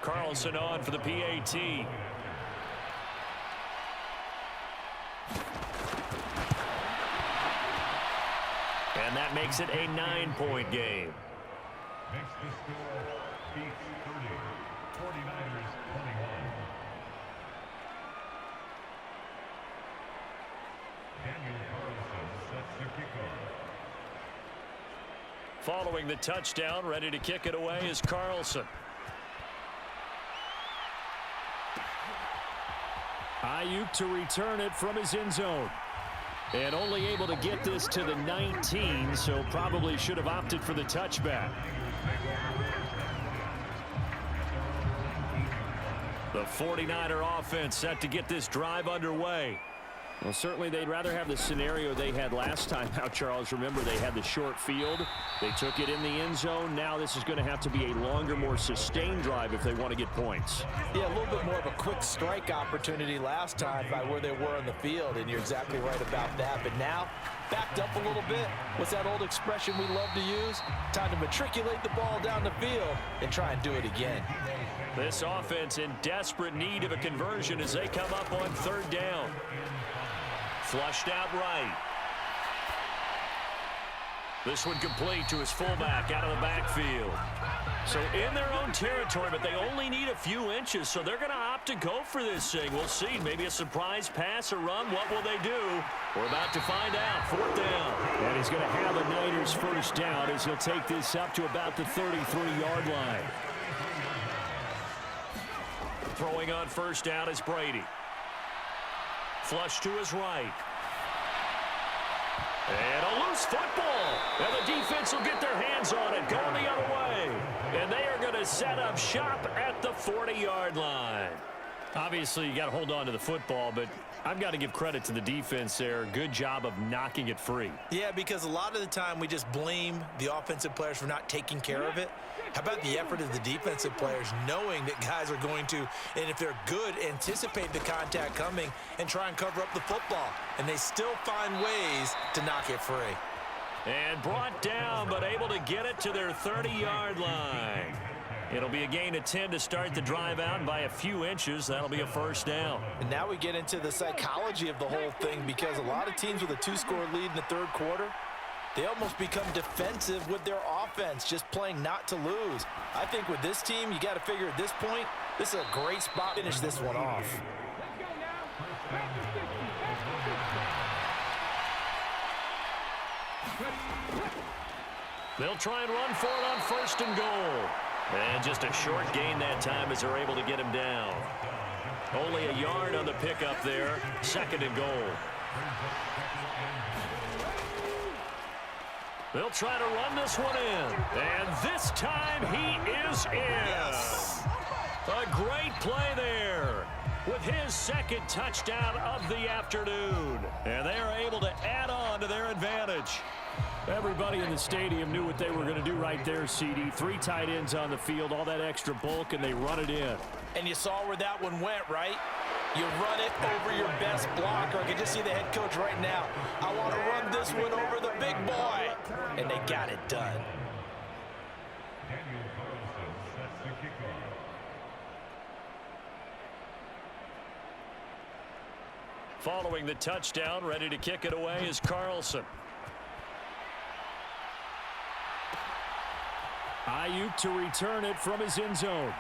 Carlson on for the PAT. And that makes it a 9-point game. Makes the score Beats 30, 49ers 21. Daniel Carlson sets the kickoff. Following the touchdown, ready to kick it away is Carlson. Ayuk to return it from his end zone. And only able to get this to the 19, so probably should have opted for the touchback. The 49er offense set to get this drive underway. Well, certainly they'd rather have the scenario they had last time out, Charles. Remember, they had the short field. They took it in the end zone. Now this is going to have to be a longer, more sustained drive if they want to get points. Yeah, a little bit more of a quick strike opportunity last time by where they were on the field, and you're exactly right about that. But now, backed up a little bit. What's that old expression we love to use? Time to matriculate the ball down the field and try and do it again. This offense in desperate need of a conversion as they come up on third down. Flushed out right. This one complete to his fullback out of the backfield. So in their own territory, but they only need a few inches, so they're going to opt to go for this thing. We'll see. Maybe a surprise pass or run. What will they do? We're about to find out. Fourth down. And he's going to have a Niners first down as he'll take this up to about the 33-yard line. Throwing on first down is Brady. Flush to his right. And a loose football. And the defense will get their hands on it, going the other way. And they are going to set up shop at the 40-yard line. Obviously, you got to hold on to the football, but I've got to give credit to the defense there. Good job of knocking it free. Yeah, because a lot of the time we just blame the offensive players for not taking care of it. How about the effort of the defensive players knowing that guys are going to, and if they're good, anticipate the contact coming and try and cover up the football. And they still find ways to knock it free. And brought down, but able to get it to their 30-yard line. It'll be a gain of 10 to start the drive out by a few inches. That'll be a first down. And now we get into the psychology of the whole thing, because a lot of teams with a 2-score lead in the third quarter, they almost become defensive with their offense, just playing not to lose. I think with this team, you got to figure at this point, this is a great spot to finish this one off. They'll try and run for it on first and goal. And just a short gain that time as they're able to get him down. Only a yard on the pickup there. Second and goal. They'll try to run this one in. And this time he is in. Yes. A great play there with his second touchdown of the afternoon. And they are able to add on to their advantage. Everybody in the stadium knew what they were going to do right there, CD. 3 tight ends on the field, all that extra bulk, and they run it in. And you saw where that one went, right? You run it over your best blocker. I can just see the head coach right now. I want to run this one over the big boy. And they got it done. Daniel Carlson sets the kickoff. Following the touchdown, ready to kick it away is Carlson. Ayuk to return it from his end zone.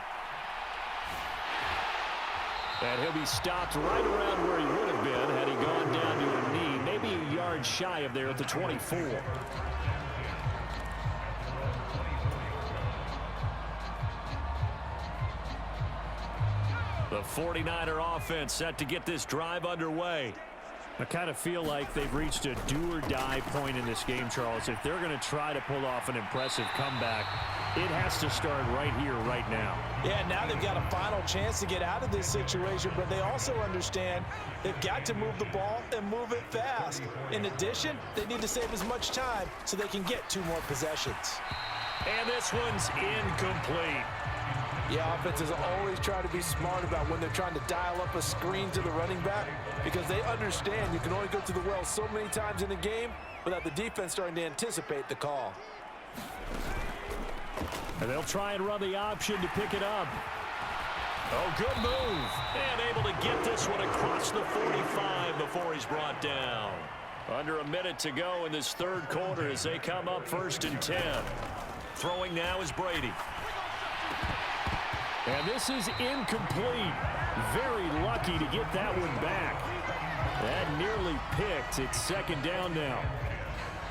And he'll be stopped right around where he would have been had he gone down to a knee, maybe a yard shy of there at the 24. The 49er offense set to get this drive underway. I kind of feel like they've reached a do-or-die point in this game, Charles. If they're going to try to pull off an impressive comeback, it has to start right here, right now. Yeah, now they've got a final chance to get out of this situation, but they also understand they've got to move the ball and move it fast. In addition, they need to save as much time so they can get 2 more possessions. And this one's incomplete. Yeah, offenses always try to be smart about when they're trying to dial up a screen to the running back, because they understand you can only go to the well so many times in a game without the defense starting to anticipate the call. And they'll try and run the option to pick it up. Oh, good move. And able to get this one across the 45 before he's brought down. Under a minute to go in this third quarter as they come up 1st and 10. Throwing now is Brady. And this is incomplete. Very lucky to get that one back. That nearly picked. It's 2nd down now.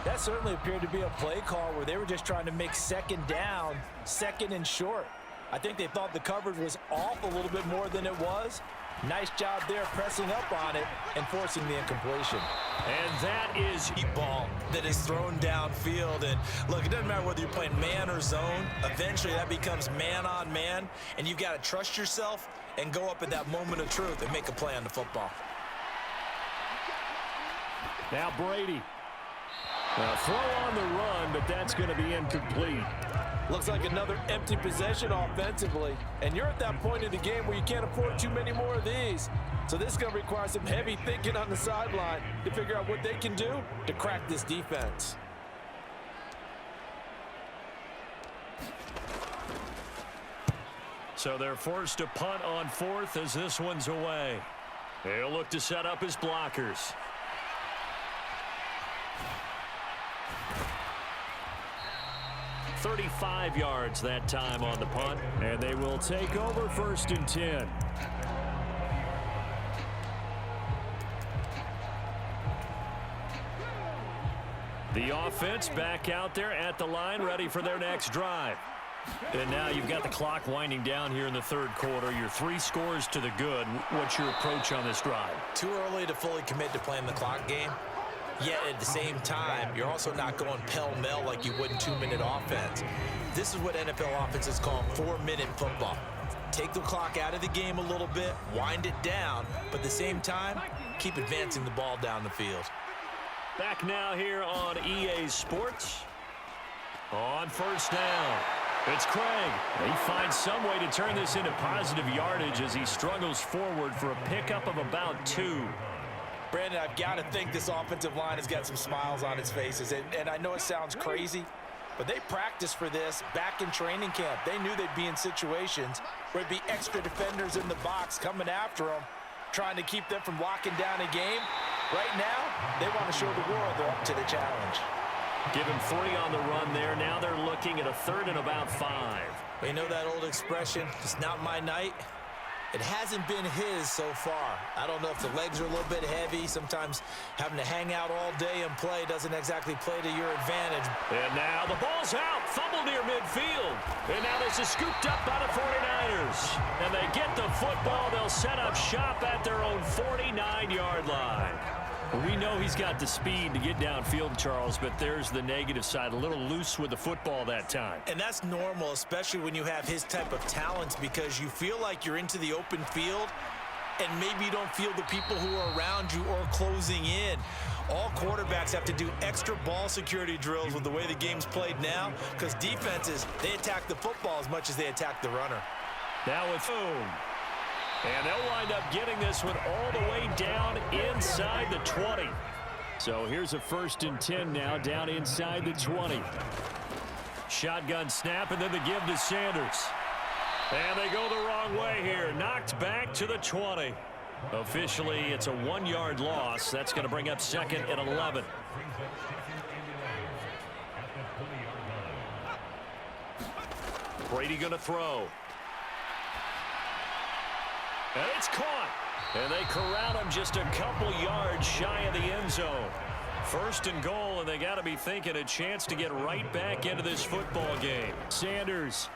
That certainly appeared to be a play call where they were just trying to make 2nd down, 2nd and short. I think they thought the coverage was off a little bit more than it was. Nice job there pressing up on it and forcing the incompletion. And that is a ball that is thrown downfield. And look, it doesn't matter whether you're playing man or zone. Eventually that becomes man on man, and you've got to trust yourself and go up at that moment of truth and make a play on the football. Now Brady. A throw on the run, but that's going to be incomplete. Looks like another empty possession offensively. And you're at that point in the game where you can't afford too many more of these. So this is going to require some heavy thinking on the sideline to figure out what they can do to crack this defense. So they're forced to punt on 4th as this one's away. They'll look to set up his blockers. .35 yards that time on the punt. And they will take over 1st and 10. The offense back out there at the line, ready for their next drive. And now you've got the clock winding down here in the third quarter. Your 3 scores to the good. What's your approach on this drive? Too early to fully commit to playing the clock game. Yet at the same time, you're also not going pell-mell like you would in 2-minute offense. This is what NFL offenses call 4-minute football. Take the clock out of the game a little bit, wind it down, but at the same time, keep advancing the ball down the field. Back now here on EA Sports. On 1st down, it's Craig. He finds some way to turn this into positive yardage as he struggles forward for a pickup of about 2. Brandon, I've got to think this offensive line has got some smiles on its faces. And I know it sounds crazy, but they practiced for this back in training camp. They knew they'd be in situations where there'd be extra defenders in the box coming after them, trying to keep them from locking down a game. Right now, they want to show the world they're up to the challenge. Give him 3 on the run there. Now they're looking at a 3rd and about 5. You know that old expression, it's not my night? It hasn't been his so far. I don't know if the legs are a little bit heavy. Sometimes having to hang out all day and play doesn't exactly play to your advantage. And now the ball's out. Fumble near midfield. And now this is scooped up by the 49ers. And they get the football. They'll set up shop at their own 49-yard line. We know he's got the speed to get downfield, Charles, but there's the negative side. A little loose with the football that time. And that's normal, especially when you have his type of talents, because you feel like you're into the open field and maybe you don't feel the people who are around you or closing in. All quarterbacks have to do extra ball security drills with the way the game's played now, because defenses, they attack the football as much as they attack the runner. Now it's boom. And they'll wind up getting this one all the way down inside the 20. So here's a 1st and 10 now, down inside the 20. Shotgun snap, and then the give to Sanders. And they go the wrong way here. Knocked back to the 20. Officially, it's a 1-yard loss. That's going to bring up 2nd and 11. Brady going to throw. And it's caught. And they corral him just a couple yards shy of the end zone. 1st and goal, and they got to be thinking a chance to get right back into this football game. Sanders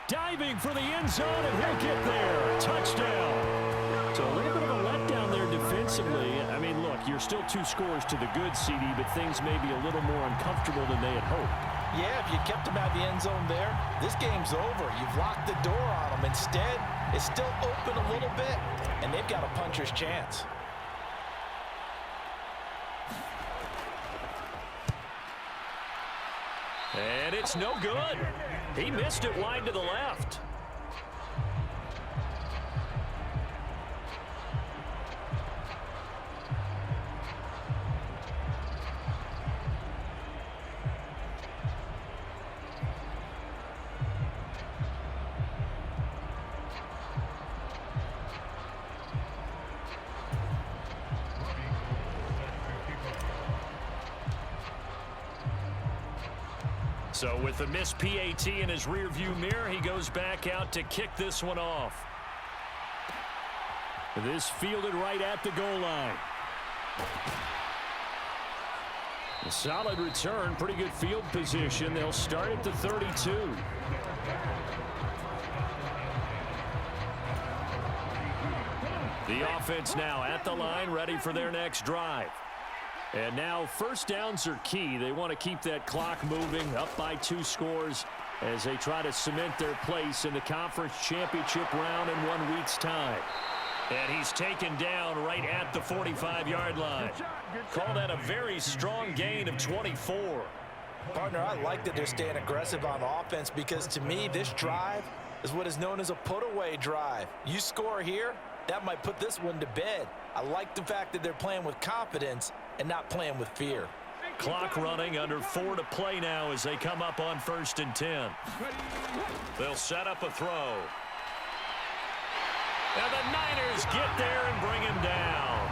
diving for the end zone, and he'll get there. Touchdown. So a little bit of a letdown there defensively. I mean, look, you're still 2 scores to the good, CD, but things may be a little more uncomfortable than they had hoped. Yeah, if you kept them out of the end zone there, this game's over. You've locked the door on them. Instead, it's still open a little bit, and they've got a puncher's chance. And it's no good. He missed it wide to the left. So with the missed PAT in his rearview mirror, he goes back out to kick this one off. This fielded right at the goal line. A solid return, pretty good field position. They'll start at the 32. The offense now at the line, ready for their next drive. And now first downs are key. They want to keep that clock moving, up by 2 scores as they try to cement their place in the conference championship round in 1 week's time. And he's taken down right at the 45-yard line. Call that a very strong gain of 24. Partner, I like that they're staying aggressive on offense because to me, this drive is what is known as a put-away drive. You score here, that might put this one to bed. I like the fact that they're playing with confidence and not playing with fear. Clock running, under 4 to play now as they come up on 1st and 10. They'll set up a throw. And the Niners get there and bring him down.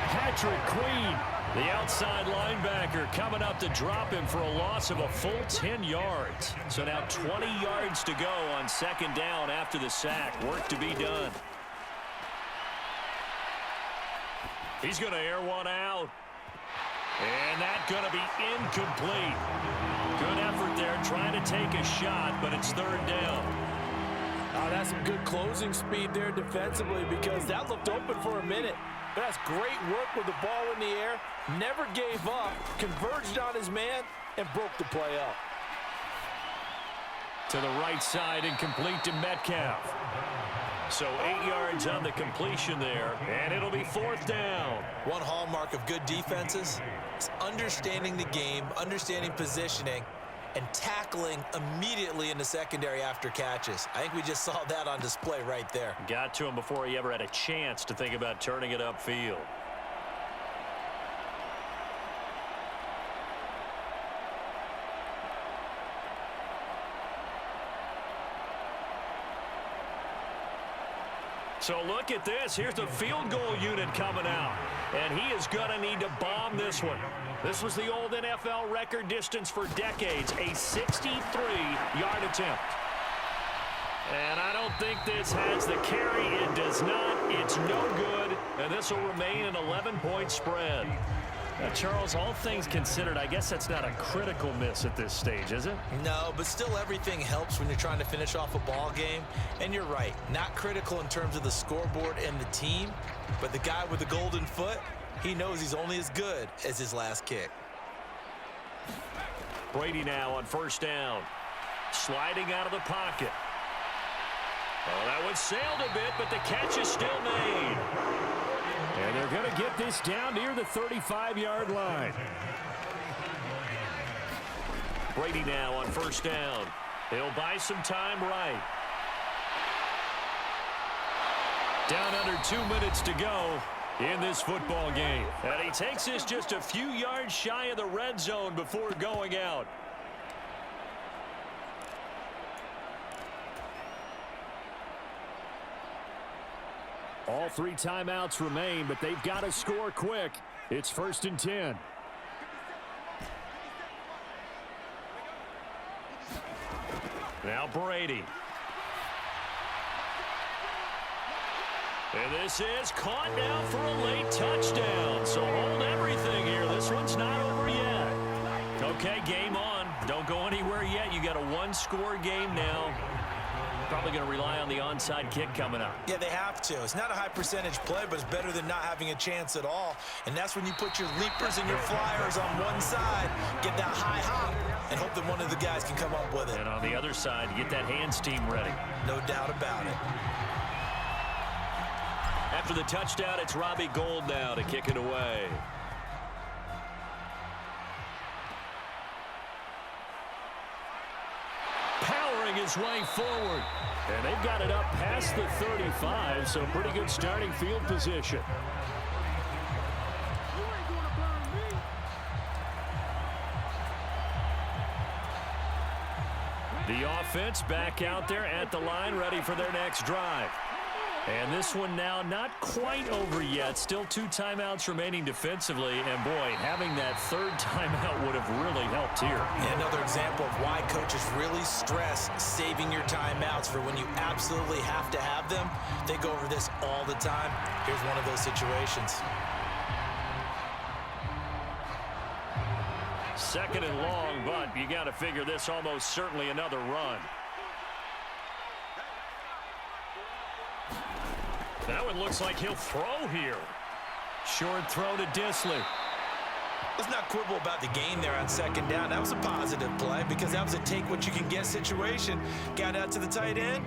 Patrick Queen, the outside linebacker, coming up to drop him for a loss of a full 10 yards. So now 20 yards to go on 2nd down after the sack. Work to be done. He's going to air one out. And that's going to be incomplete. Good effort there trying to take a shot, but it's 3rd down. Oh, that's some good closing speed there defensively because that looked open for a minute. That's great work with the ball in the air. Never gave up, converged on his man, and broke the play up. To the right side and complete to Metcalf. So 8 yards on the completion there, and it'll be 4th down. One hallmark of good defenses is understanding the game, understanding positioning, and tackling immediately in the secondary after catches. I think we just saw that on display right there. Got to him before he ever had a chance to think about turning it upfield. So look at this. Here's the field goal unit coming out. And he is going to need to bomb this one. This was the old NFL record distance for decades, a 63-yard attempt. And I don't think this has the carry. It does not. It's no good. And this will remain an 11-point spread. Now, Charles, all things considered, I guess that's not a critical miss at this stage, is it? No, but still everything helps when you're trying to finish off a ball game. And you're right, not critical in terms of the scoreboard and the team, but the guy with the golden foot, he knows he's only as good as his last kick. Brady now on 1st down. Sliding out of the pocket. Oh, that one sailed a bit, but the catch is still made. and they're going to get this down near the 35-yard line. Brady now on 1st down. He'll buy some time right. Down under 2 minutes to go in this football game. And he takes this just a few yards shy of the red zone before going out. All 3 timeouts remain, but they've got to score quick. It's 1st and 10. Now Brady. And this is caught now for a late touchdown. So hold everything here. This one's not over yet. Okay, game on. Don't go anywhere yet. You got a 1-score game now. Probably going to rely on the onside kick coming up. Yeah, they have to. It's not a high percentage play, but it's better than not having a chance at all. And that's when you put your leapers and your flyers on one side, get that high hop, and hope that one of the guys can come up with it. And on the other side, get that hands team ready. No doubt about it. After the touchdown, it's Robbie Gould now to kick it away. Powering his way forward. And they've got it up past the 35, so pretty good starting field position. The offense back out there at the line, ready for their next drive. And this one now not quite over yet. Still 2 timeouts remaining defensively. And, boy, having that 3rd timeout would have really helped here. Yeah, another example of why coaches really stress saving your timeouts for when you absolutely have to have them. They go over this all the time. Here's one of those situations. 2nd and long, but you got to figure this almost certainly another run. Now it looks like he'll throw here. Short throw to Disley. Let's not quibble about the gain there on 2nd down. That was a positive play because that was a take-what-you-can-get situation. Got out to the tight end.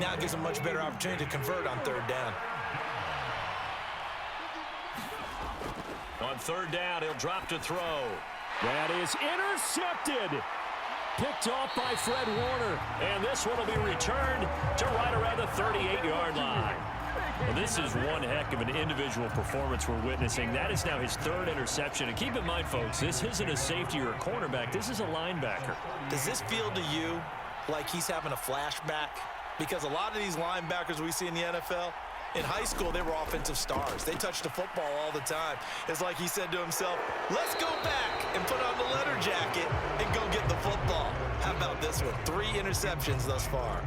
Now it gives a much better opportunity to convert on 3rd down. On 3rd down, he'll drop to throw. That is intercepted. Picked off by Fred Warner. And this one will be returned to right around the 38-yard line. Well, this is one heck of an individual performance we're witnessing. That is now his 3rd interception. And keep in mind, folks, this isn't a safety or a cornerback. This is a linebacker. Does this feel to you like he's having a flashback? Because a lot of these linebackers we see in the NFL, in high school, they were offensive stars. They touched the football all the time. It's like he said to himself, let's go back and put on the leather jacket and go get the football. How about this one? 3 interceptions thus far.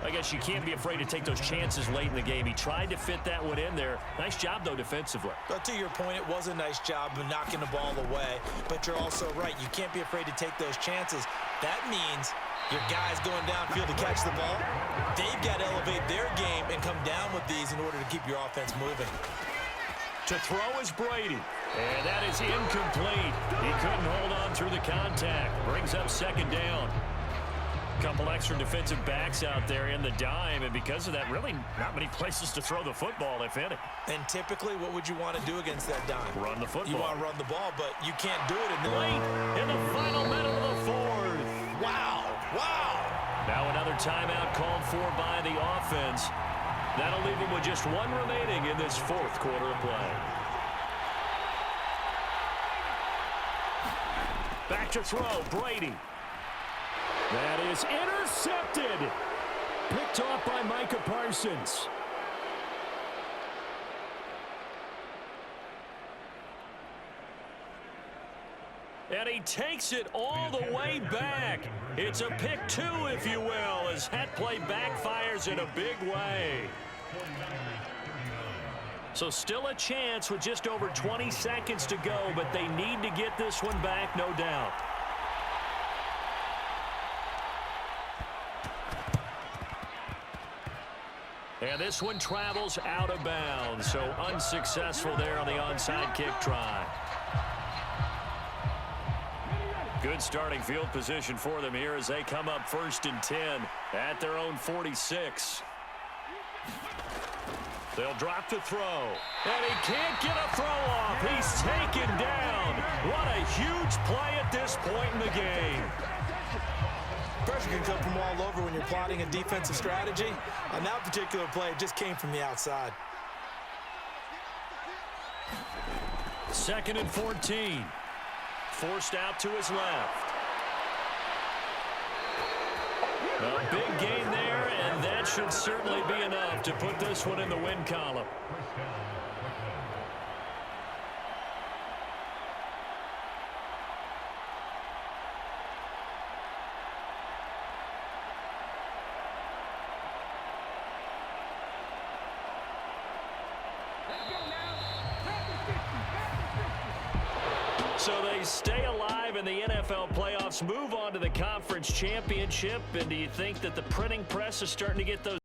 I guess you can't be afraid to take those chances late in the game. He tried to fit that one in there. Nice job, though, defensively. But to your point, it was a nice job of knocking the ball away. But you're also right. You can't be afraid to take those chances. That means your guys going downfield to catch the ball, they've got to elevate their game and come down with these in order to keep your offense moving. To throw is Brady. And that is incomplete. He couldn't hold on through the contact. Brings up 2nd down. Couple extra defensive backs out there in the dime, and because of that, really not many places to throw the football, if any. And typically, what would you want to do against that dime? Run the football. You want to run the ball, but you can't do it in the late in the final minute of the 4th. Wow. Wow. Now another timeout called for by the offense. That'll leave him with just 1 remaining in this 4th quarter of play. Back to throw, Brady. That is intercepted. Picked off by Micah Parsons. And he takes it all the way back. It's a pick 2, if you will, as that play backfires in a big way. So still a chance with just over 20 seconds to go, but they need to get this one back, no doubt. And this one travels out of bounds, so unsuccessful there on the onside kick try. Good starting field position for them here as they come up 1st and 10 at their own 46. They'll drop to throw. And he can't get a throw off. He's taken down. What a huge play at this point in the game. Pressure can come from all over when you're plotting a defensive strategy. On that particular play, it just came from the outside. 2nd and 14. Forced out to his left. A big gain there, and that should certainly be enough to put this one in the win column. So they stay alive in the NFL playoffs, move on to the conference championship, and do you think that the printing press is starting to get those